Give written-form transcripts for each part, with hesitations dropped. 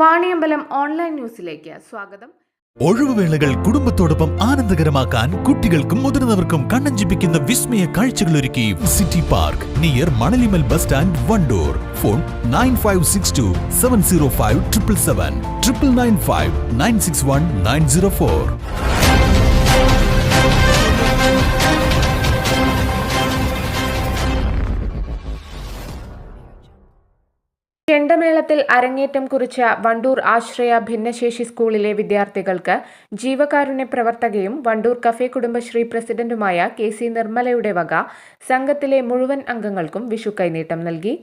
Vaniyambalam online ന്യൂസിലേക്ക് സ്വാഗതം. ഒഴിവുവേളകൾ കുടുംബത്തോടൊപ്പം ആനന്ദകരമാക്കാൻ കുട്ടികൾക്കും മുതിർന്നവർക്കും കണ്ണഞ്ചിപ്പിക്കുന്ന വിസ്മയ കാഴ്ചകളൊരുക്കി city park near Manalimal bus stand, Wandoor. Phone 9562 705 777 995 961 904. ചെണ്ടമേളത്തിൽ അരങ്ങേറ്റം കുറിച്ച വണ്ടൂർ ആശ്രയ ഭിന്നശേഷി സ്കൂളിലെ വിദ്യാർത്ഥികൾക്ക് ജീവകാരുണ്യ പ്രവർത്തകയും വണ്ടൂർ കഫേ കുടുംബശ്രീ പ്രസിഡന്റുമായ KC നിർമ്മലയുടെ വക സംഘത്തിലെ മുഴുവൻ അംഗങ്ങൾക്കും വിഷു കൈനീട്ടം നൽകി.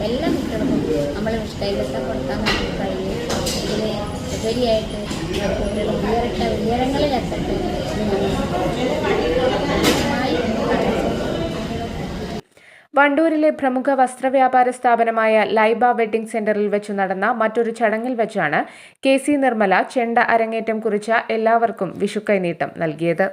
എല്ലാ കുട്ടികൾക്കും നമ്മൾ കൈവശം കൊടുക്കാൻ നമുക്ക് കഴിയും. ഇതിന് ഉപരിയായിട്ട് കുട്ടികൾ ഉയരങ്ങളിലെത്തട്ടെ. വണ്ടൂരിലെ പ്രമുഖ വസ്ത്രവ്യാപാര സ്ഥാപനമായ ലൈബ വെഡ്ഡിംഗ് സെന്ററിൽ വെച്ചു നടന്ന മറ്റൊരു ചടങ്ങിൽ വെച്ചാണ് KC നിർമ്മല ചെണ്ട അരങ്ങേറ്റം കുറിച്ച എല്ലാവർക്കും വിഷു കൈനീട്ടം നൽകിയത്.